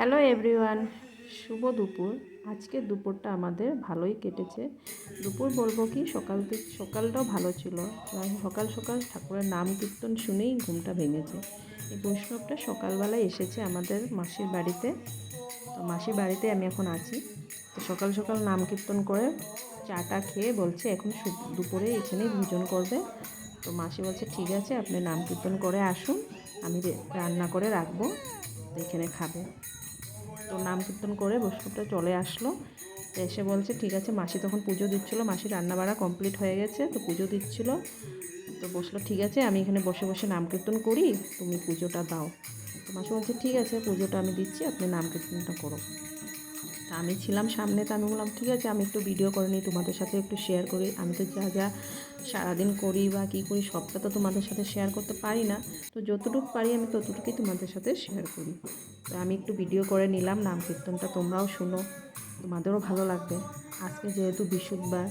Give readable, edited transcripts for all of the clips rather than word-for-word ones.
Hello everyone, শুভ দুপুর। আজকের দুপুরটা আমাদের ভালোই কেটেছে। দুপুর বলবো কি, সকালটাও ভালো ছিল। সকাল সকাল ঠাকুরের নাম কীর্তন শুনেই ঘুমটা ভেঙেছে। এই বৈষ্ণবটা সকালবেলায় এসেছে আমাদের মাসির বাড়িতে। তো মাসির বাড়িতে আমি এখন আছি। তো সকাল সকাল নাম কীর্তন করে চাটা খেয়ে বলছে এখন দুপুরে এখানেই ভোজন করবে। তো মাসি বলছে ঠিক আছে, আপনি নাম কীর্তন করে আসুন, আমি রান্না করে রাখবো, তো এখানে খাবে। তো নাম কীর্তন করে বৈষ্ণবটা চলে আসলো। তো এসে বলছে ঠিক আছে, মাসি তখন পুজো দিচ্ছিলো, মাসির রান্নাবাড়া কমপ্লিট হয়ে গেছে, তো পুজো দিচ্ছিলো। তো বসলো ঠিক আছে, আমি এখানে বসে বসে নাম কীর্তন করি, তুমি পুজোটা দাও। তো মাসি বলছে ঠিক আছে, পুজোটা আমি দিচ্ছি, আপনি নাম কীর্তনটা করো। তা আমি ছিলাম সামনে, তো আমি বললাম ঠিক আছে, আমি একটু ভিডিও করে নিই, তোমাদের সাথে একটু শেয়ার করি। আমি তো যা যা সারাদিন করি বা কী করি সবটা তো তোমাদের সাথে শেয়ার করতে পারি না। তো যতটুকু পারি আমি ততটুকুই তোমাদের সাথে শেয়ার করি। তো আমি একটু ভিডিও করে নিলাম, নাম কীর্তনটা তোমরাও শুনো, তোমাদেরও ভালো লাগবে। আজকে যেহেতু বৃহস্পতিবার,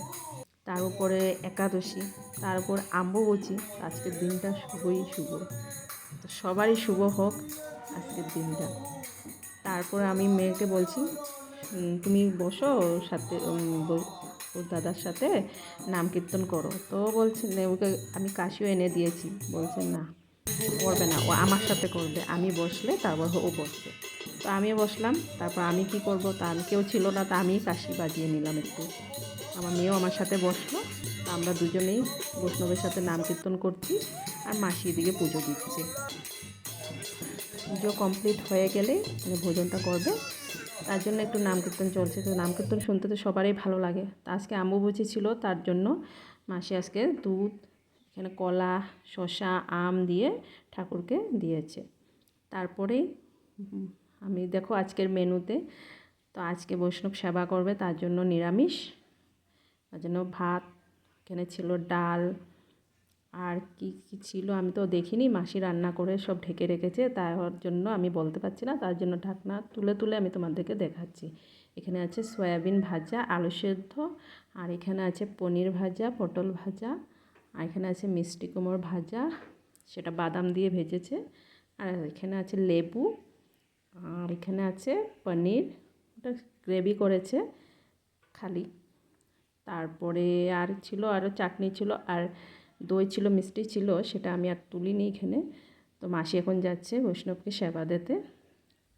তার উপরে একাদশী, তার উপর অম্বুবাচী, আজকের দিনটা শুভই শুভ। তো সবারই শুভ হোক আজকের দিনটা। তারপর আমি মেয়েকে বলছি তুমি বসো সাথে, ওর দাদার সাথে নাম কীর্তন করো। তো বলছে ওকে আমি কাশিও এনে দিয়েছি, বলছে না করবে না, ও আমার সাথে করবে, আমি বসলে তারপর ও বসবে। তো আমিও বসলাম, তারপর আমি কি করব, তা আমি কেউ ছিল না, তা আমি কাশি বাজিয়ে নিলাম একটু। আমার মেয়েও আমার সাথে বসলো। তা আমরা দুজনেই বৈষ্ণবের সাথে নাম কীর্তন করছি, আর মাসি এদিকে পুজো দিচ্ছে। পুজো কমপ্লিট হয়ে গেলে মানে ভোজনটা করবে, তার জন্য একটু নাম কীর্তন চলছে। তো নাম কীর্তন শুনতে তো সবারই ভালো লাগে। তা আজকে অম্বুবাচী ছিল, তার জন্য মাসি আজকে দুধ, এখানে কলা, শসা, আম দিয়ে ঠাকুরকে দিয়েছে। তারপরেই আমি দেখো আজকের মেনুতে, তো আজকে বৈষ্ণব সেবা করবে, তার জন্য নিরামিষ, তার জন্য ভাত, এখানে ছিল ডাল, আর কি কি ছিল আমি তো দেখিনি, মাসি রান্না করে সব ঢেকে রেখেছে, তার জন্য আমি বলতে পারছি না, তার জন্য ঢাকনা তুলে তুলে আমি তোমাদেরকে দেখাচ্ছি। এখানে আছে সয়াবিন ভাজা, আলু সেদ্ধ, আর এখানে আছে পনির ভাজা, পটল ভাজা, আর এখানে আছে মিষ্টি কুমড়ো ভাজা, সেটা বাদাম দিয়ে ভেজেছে, আর এখানে আছে লেবু, আর এখানে আছে পনির, ওটা গ্রেভি করেছে খালি। তারপরে আর ছিল, আরও চাটনি ছিল, আর দই ছিল, মিষ্টি ছিল, সেটা আমি আর তুলিনি এখানে। তো মাসি এখন যাচ্ছে বৈষ্ণবকে সেবা দিতে।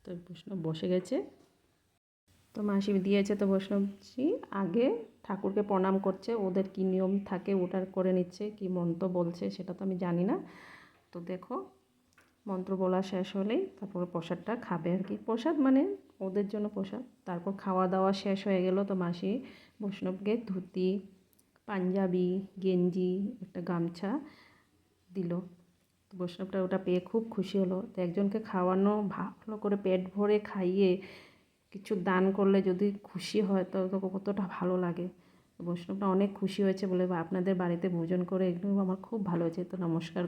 তো বৈষ্ণব বসে গেছে, তো মাসি দিয়েছে। তো বৈষ্ণবজি আগে ঠাকুরকে প্রণাম করছে, ওদের কী নিয়ম থাকে ওটার করে নিচ্ছে, কি মন্ত্র বলছে সেটা তো আমি জানি না। তো দেখো মন্ত্র বলা শেষ হলেই তারপর প্রসাদটা খাবে আর কি, প্রসাদ মানে ওদের জন্য প্রসাদ। তারপর খাওয়া দাওয়া শেষ হয়ে গেল। তো মাসি বৈষ্ণবকে ধুতি, পাঞ্জাবি, গেঞ্জি, একটা গামছা দিল। তো বৈষ্ণবটা ওটা পেয়ে খুব খুশি হলো। তো একজনকে খাওয়ানো, ভালো করে পেট ভরে খাইয়ে কিছু দান করলে যদি খুশি হয় তো কতটা ভালো লাগে। বৈষ্ণবটা অনেক খুশি হয়েছে, বলে আপনাদের বাড়িতে ভোজন করে এগুলো আমার খুব ভালো হয়েছে। তো নমস্কার।